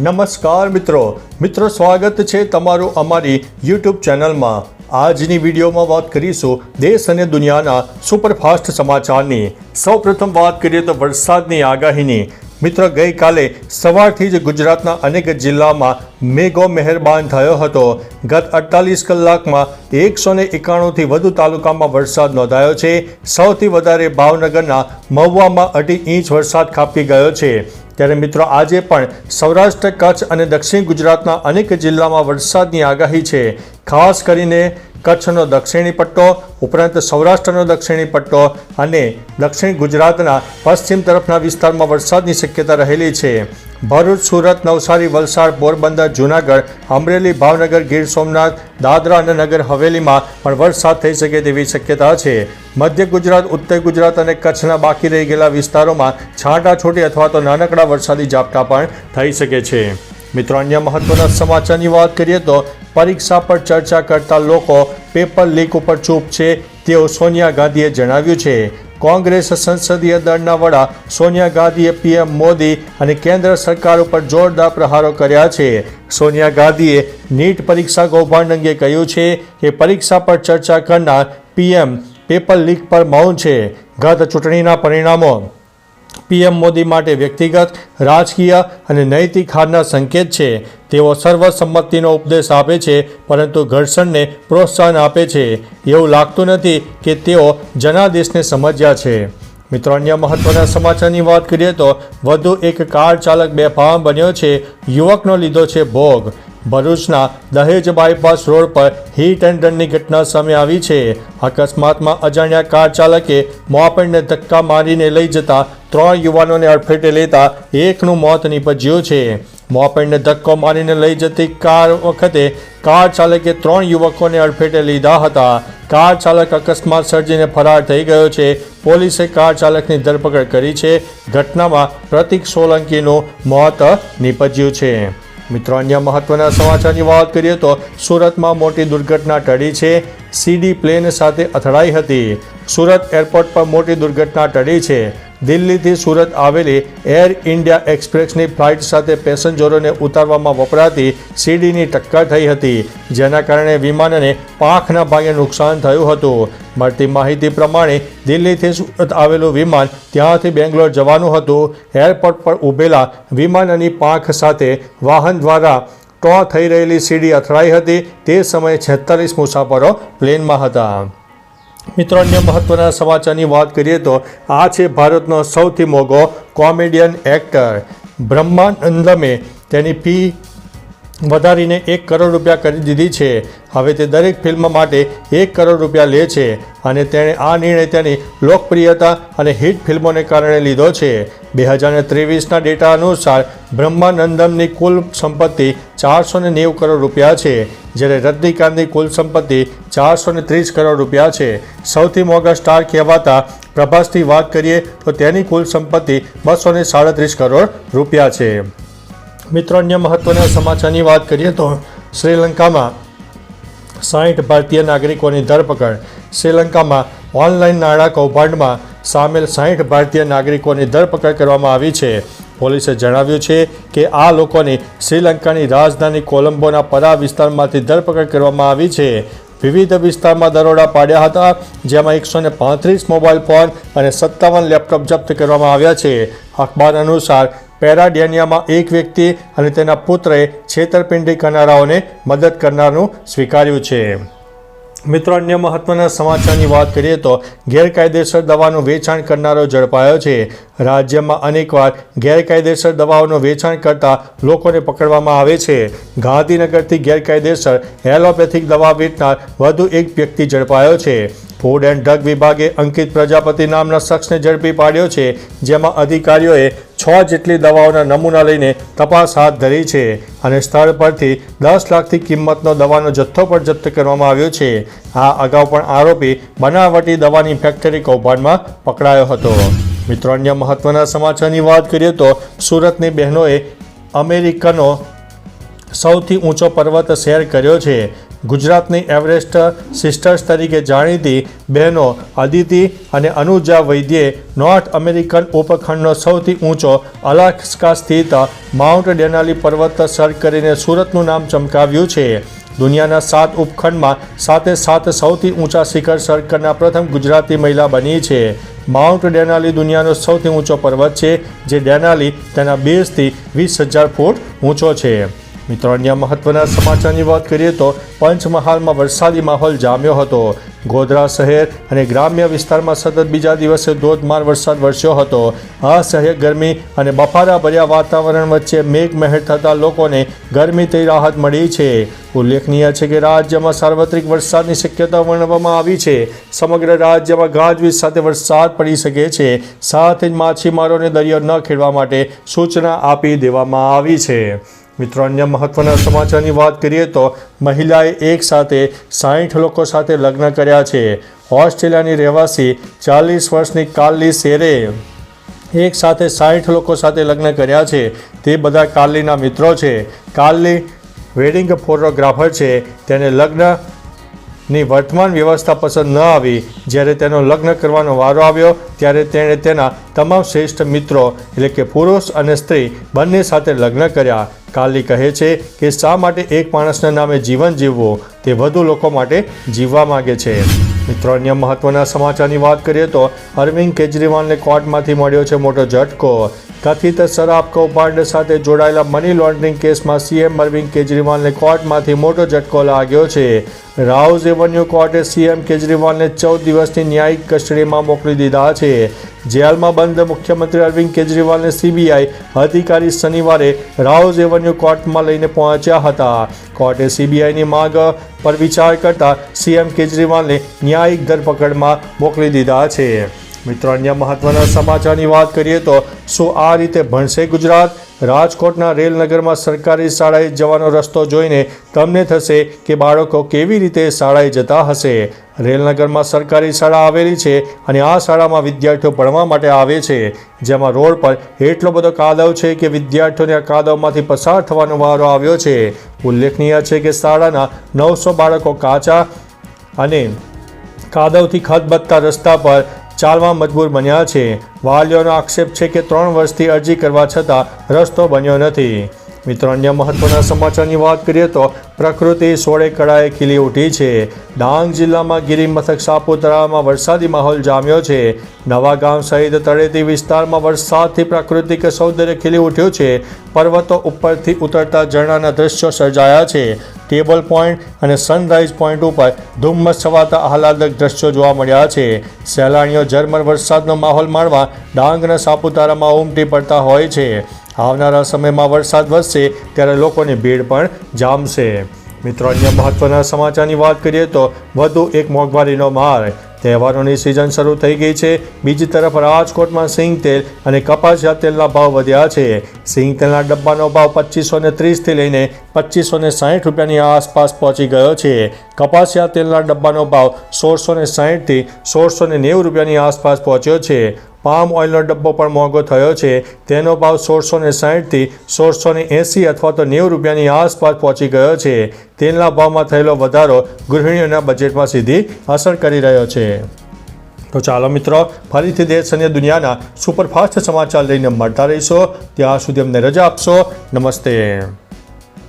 નમસ્કાર મિત્રો સ્વાગત છે તમારું અમારી યુટ્યુબ ચેનલમાં। આજની વિડીયોમાં વાત કરીશું દેશ અને દુનિયાના સુપરફાસ્ટ સમાચારની। સૌપ્રથમ વાત કરીએ તો વરસાદની આગાહીની। મિત્રો ગઈકાલે સવારથી જ ગુજરાતના અનેક જિલ્લામાં મેઘો મહેરબાન થયો હતો। ગત 48 કલાકમાં 191થી વધુ તાલુકામાં વરસાદ નોંધાયો છે। સૌથી વધારે ભાવનગરના મહુવામાં 2.5 ઇંચ વરસાદ ખાબકી ગયો છે। ત્યારે મિત્રો આજે પણ સૌરાષ્ટ્ર, કચ્છ અને દક્ષિણ ગુજરાતના અનેક જિલ્લામાં વરસાદની આગાહી છે। ખાસ કરીને કચ્છનો દક્ષિણી પટ્ટો ઉપરાંત સૌરાષ્ટ્રનો દક્ષિણી પટ્ટો અને દક્ષિણ ગુજરાતના પશ્ચિમ તરફના વિસ્તારમાં વરસાદની શક્યતા રહેલી છે। ભરૂચ, સુરત, નવસારી, વલસાડ, પોરબંદર, જૂનાગઢ, અમરેલી, ભાવનગર, ગીર સોમનાથ, દાદરા અને નગર હવેલીમાં પણ વરસાદ થઈ શકે તેવી શક્યતા છે। મધ્ય ગુજરાત, ઉત્તર ગુજરાત અને કચ્છના બાકી રહી ગયેલા વિસ્તારોમાં છાંટાછૂટી અથવા તો નાનકડા વરસાદી ઝાપટા પણ થઈ શકે છે। મિત્રો અન્ય મહત્વના સમાચારની વાત કરીએ તો પરીક્ષા પર ચર્ચા કરતા લોકો પેપર લીક ઉપર ચૂપ છે તેવું સોનિયા ગાંધીએ જણાવ્યું છે। કોંગ્રેસ સંસદીય દળના વડા સોનિયા ગાંધીએ પીએમ મોદી અને કેન્દ્ર સરકાર ઉપર જોરદાર પ્રહારો કર્યા છે। સોનિયા ગાંધીએ નીટ પરીક્ષા કૌભાંડ અંગે કહ્યું છે કે પરીક્ષા પર ચર્ચા કરનાર પીએમ પેપર લીક પર મૌન છે। ગત ચૂંટણીના પરિણામો પીએમ મોદી માટે વ્યક્તિગત, રાજકીય અને નૈતિક હારના સંકેત છે। તેઓ સર્વસંમતિનો ઉપદેશ આપે છે પરંતુ ઘર્ષણને પ્રોત્સાહન આપે છે। એવું લાગતું નથી કે તેઓ જનાદેશને સમજ્યા છે। મિત્રો અન્ય મહત્વના સમાચારની વાત કરીએ તો વધુ એક કાર ચાલક બેફામ બન્યો છે। યુવકનો લીધો છે ભોગ। ભરૂચના દહેજ બાયપાસ રોડ પર હિટ એન્ડ રનની ઘટના સામે આવી છે। અકસ્માતમાં અજાણ્યા કાર ચાલકે મોપેડને ધક્કા મારીને લઈ જતા 3 યુવાનોને અડફેટે લેતા એકનું મોત નીપજ્યું છે। મોપેડને ધક્કો મારીને લઈ જતી કાર વખતે કાર ચાલકે 3 યુવકોને અડફેટે લીધા હતા। કાર ચાલક અકસ્માત સર્જીને ફરાર થઈ ગયો છે। પોલીસે કાર ચાલકની ધરપકડ કરી છે। ઘટનામાં પ્રતિક સોલંકીનું મોત નીપજ્યું છે। મિત્રો અન્ય મહત્વના સમાચારની વાત કરીએ તો સુરતમાં મોટી દુર્ઘટના ટળી છે। સીડી પ્લેન સાથે અથડાઈ હતી। સુરત એરપોર્ટ પર મોટી દુર્ઘટના ટળી છે। દિલ્હીથી સુરત આવેલી એર ઇન્ડિયા એક્સપ્રેસની ફ્લાઇટ સાથે પેસેન્જરોને ઉતારવામાં વપરાતી સીડીની ટક્કર થઈ હતી, જેના કારણે વિમાનને પાંખના ભાગે નુકસાન થયું હતું। મળતી માહિતી પ્રમાણે દિલ્હીથી સુરત આવેલું વિમાન ત્યાંથી બેંગ્લોર જવાનું હતું। એરપોર્ટ પર ઊભેલા વિમાનની પાંખ સાથે વાહન દ્વારા ટો થઈ રહેલી સીડી અથડાઈ હતી। તે સમયે 46 મુસાફરો પ્લેનમાં હતા। મિત્રો અન્ય મહત્વના સમાચારની વાત કરીએ તો આ છે ભારતનો સૌથી મોંઘો કોમેડિયન એક્ટર। બ્રહ્માનંદમે તેની ફી વધારીને 1 કરોડ રૂપિયા કરી દીધી છે। હવે તે દરેક ફિલ્મ માટે 1 કરોડ રૂપિયા લે છે અને તેણે આ નિર્ણય તેની લોકપ્રિયતા અને હિટ ફિલ્મોને કારણે લીધો છે। 2023ના ડેટા અનુસાર બ્રહ્માનંદમની કુલ સંપત્તિ 490 કરોડ રૂપિયા છે, જ્યારે રજનીકાંતની કુલ સંપત્તિ 430 કરોડ રૂપિયા છે। સૌથી મોંઘા સ્ટાર કહેવાતા પ્રભાસની વાત કરીએ તો તેની કુલ સંપત્તિ 237 કરોડ રૂપિયા છે। મિત્રો અન્ય મહત્વના સમાચારની વાત કરીએ તો શ્રીલંકામાં 60 ભારતીય નાગરિકોની ધરપકડ। શ્રીલંકામાં ઓનલાઈન નાણાં કૌભાંડમાં સામેલ 60 ભારતીય નાગરિકોની ધરપકડ કરવામાં આવી છે। પોલીસે જણાવ્યું છે કે આ લોકોની શ્રીલંકાની રાજધાની કોલંબોના પરા વિસ્તારમાંથી ધરપકડ કરવામાં આવી છે। વિવિધ વિસ્તારમાં દરોડા પાડ્યા હતા, જેમાં 135 મોબાઈલ ફોન અને 57 લેપટોપ જપ્ત કરવામાં આવ્યા છે। અખબાર અનુસાર પેરાડેનિયામાં એક વ્યક્તિ અને તેના પુત્રએ છેતરપિંડી કરનારાઓને મદદ કરનારનું સ્વીકાર્યું છે। મિત્રો અન્ય મહત્વના સમાચારની વાત કરીએ તો ગેરકાયદેસર દવાનું વેચાણ કરનારો ઝડપાયો છે। રાજ્યમાં અનેકવાર ગેરકાયદેસર દવાઓનું વેચાણ કરતા લોકોને પકડવામાં આવે છે। ગાંધીનગરથી ગેરકાયદેસર એલોપેથિક દવા વેચનાર વધુ એક વ્યક્તિ ઝડપાયો છે। ફૂડ એન્ડ ડ્રગ વિભાગે અંકિત પ્રજાપતિ નામના શખ્સને ઝડપી પાડ્યો છે, જેમાં અધિકારીઓએ 6 જેટલી દવાઓના નમૂના લઈને તપાસ હાથ ધરી છે અને સ્થળ પરથી 10 લાખથી કિંમતનો દવાનો જથ્થો પણ જપ્ત કરવામાં આવ્યો છે। આ અગાઉ પણ આરોપી બનાવટી દવાની ફેક્ટરી કૌભાંડમાં પકડાયો હતો। મિત્રો અન્ય મહત્વના સમાચારની વાત કરીએ તો સુરતની બહેનોએ અમેરિકાનો સૌથી ઊંચો પર્વત શેર કર્યો છે। ગુજરાતની એવરેસ્ટ સિસ્ટર્સ તરીકે જાણીતી બહેનો અદિતિ અને અનુજા વૈદ્યે નોર્થ અમેરિકન ઉપખંડનો સૌથી ઊંચો અલાસ્કા સ્થિત માઉન્ટ ડેનાલી પર્વત સર કરીને સુરતનું નામ ચમકાવ્યું છે. દુનિયાના 7 ઉપખંડમાં 7 સૌથી ઊંચા શિખર સર કરનાર પ્રથમ ગુજરાતી મહિલા બની છે. માઉન્ટ ડેનાલી દુનિયાનો સૌથી ઊંચો પર્વત છે, જે ડેનાલી તેના બેઝથી 20,000 ફૂટ ઊંચો છે. મિત્રો, અન્ય મહત્વના સમાચારની વાત કરીએ તો પંચમહાલમાં વરસાદી માહોલ જામ્યો હતો. ગોધરા શહેર અને ગ્રામ્ય વિસ્તારમાં સતત બીજા દિવસે ધોધમાર વરસાદ વરસ્યો હતો. અસહ્ય ગરમી અને બફારાભર્યા વાતાવરણ વચ્ચે મેઘમહેર થતાં લોકોને ગરમીથી રાહત મળી છે. ઉલ્લેખનીય છે કે રાજ્યમાં સાર્વત્રિક વરસાદની શક્યતા વર્ણવવામાં આવી છે. સમગ્ર રાજ્યમાં ગાજવીજ સાથે વરસાદ પડી શકે છે. સાથે જ માછીમારોને દરિયો ન ખેડવા માટે સૂચના આપી દેવામાં આવી છે. મિત્રો, અન્ય મહત્વના સમાચારની વાત કરીએ તો મહિલાએ એક સાથે 60 લોકો સાથે લગ્ન કર્યા છે. ઓસ્ટ્રેલિયાની રહેવાસી 40 વર્ષની કાર્લી શેરે એક સાથે 60 લોકો સાથે લગ્ન કર્યા છે. તે બધા કાર્લીના મિત્રો છે. કાર્લી વેડિંગ ફોટોગ્રાફર છે. તેને લગ્નની વર્તમાન વ્યવસ્થા પસંદ ન આવી. જ્યારે તેનો લગ્ન કરવાનો વારો આવ્યો ત્યારે તેણે તેના તમામ શ્રેષ્ઠ મિત્રો એટલે કે પુરુષ અને સ્ત્રી બંને સાથે લગ્ન કર્યા. કાર્લી કહે છે કે શા માટે એક માણસના નામે જીવન જીવવું, તે વધુ લોકો માટે જીવવા માગે છે. મિત્રો, અન્ય મહત્વના સમાચારની વાત કરીએ તો અરવિંદ કેજરીવાલને કોર્ટમાંથી મળ્યો છે મોટો ઝટકો. કથિત શરાબ કૌભાંડ સાથે જોડાયેલા મની લોન્ડરિંગ કેસમાં સીએમ અરવિંદ કેજરીવાલને કોર્ટમાંથી મોટો ઝટકો લાગ્યો છે. રાઉઝ એવન્યુ કોર્ટે સીએમ કેજરીવાલને 14 દિવસની ન્યાયિક કસ્ટડીમાં મોકલી દીધા છે. જેલમાં બંધ મુખ્યમંત્રી અરવિંદ કેજરીવાલને સીબીઆઈ અધિકારી શનિવારે રાઉઝ એવન્યુ કોર્ટમાં લઈને પહોંચ્યા હતા. કોર્ટે સીબીઆઈની માંગ પર વિચાર કરતા સીએમ કેજરીવાલને ન્યાયિક ધરપકડમાં મોકલી દીધા છે. મિત્રો, અન્ય મહત્વના સમાચારની વાત કરીએ તો શું આ રીતે ભણશે ગુજરાત? રાજકોટના રેલનગરમાં સરકારી શાળાએ જવાનો રસ્તો જોઈને તમને થશે કે બાળકો કેવી રીતે શાળાએ જતા હશે. રેલનગરમાં સરકારી શાળા આવેલી છે અને આ શાળામાં વિદ્યાર્થીઓ ભણવા માટે આવે છે, જેમાં રોડ પર એટલો બધો કાદવ છે કે વિદ્યાર્થીઓને આ કાદવમાંથી પસાર થવાનો વારો આવ્યો છે. ઉલ્લેખનીય છે કે શાળાના 900 બાળકો કાચા અને કાદવથી ખદબદતા રસ્તા પર ચાલવા મજબૂર બન્યા છે. વાલીઓનો આક્ષેપ છે કે 3 વર્ષથી અરજી કરવા છતાં રસ્તો બન્યો નથી. મિત્રો, અન્ય મહત્વના સમાચારની વાત કરીએ તો પ્રકૃતિ સોળે કળાએ ખીલી ઉઠી છે. ડાંગ જિલ્લામાં ગિરિમથક સાપુતારામાં વરસાદી માહોલ જામ્યો છે. નવા ગામ સહિત તળેટી વિસ્તારમાં વરસાદથી પ્રાકૃતિક સૌંદર્ય ખીલી ઉઠ્યું છે. પર્વતો ઉપરથી ઉતરતા ઝરણાના દ્રશ્યો સર્જાયા છે. ટેબલ પોઈન્ટ અને સનરાઈઝ પોઈન્ટ ઉપર ધુમ્મસ છવાતા આહલાદક દ્રશ્યો જોવા મળ્યા છે. સહેલાણીઓ ઝરમર વરસાદનો માહોલ માણવા ડાંગના સાપુતારામાં ઉમટી પડતા હોય છે. આવનારા સમયમાં વરસાદ વધશે ત્યારે લોકોની ભીડ પણ જામશે. મિત્રો, અન્ય મહત્વના સમાચારની વાત કરીએ તો વધુ એક મોંઘવારીનો માર. તહેવારોની સિઝન શરૂ થઈ ગઈ છે. બીજી તરફ રાજકોટમાં સિંગ તેલ અને કપાસિયા તેલના ભાવ વધ્યા છે. સિંગ તેલના ડબ્બાનો ભાવ 2530થી લઈને 2560 રૂપિયાની આસપાસ પહોંચી ગયો છે. કપાસિયા તેલના ડબ્બાનો ભાવ 1660થી 1690 રૂપિયાની આસપાસ પહોંચ્યો છે. પામ ઓઇલનો ડબ્બો પણ મોંઘો થયો છે. તેનો ભાવ 1660થી 1680 અથવા તો 90 રૂપિયાની આસપાસ પહોંચી ગયો છે. તેલના ભાવમાં થયેલો વધારો ગૃહિણીઓના બજેટમાં સીધી અસર કરી રહ્યો છે. તો ચાલો મિત્રો, ફરીથી દેશ અને દુનિયાના સુપરફાસ્ટ સમાચાર લઈને મળતા રહીશો. ત્યાં સુધી અમને રજા આપશો. નમસ્તે.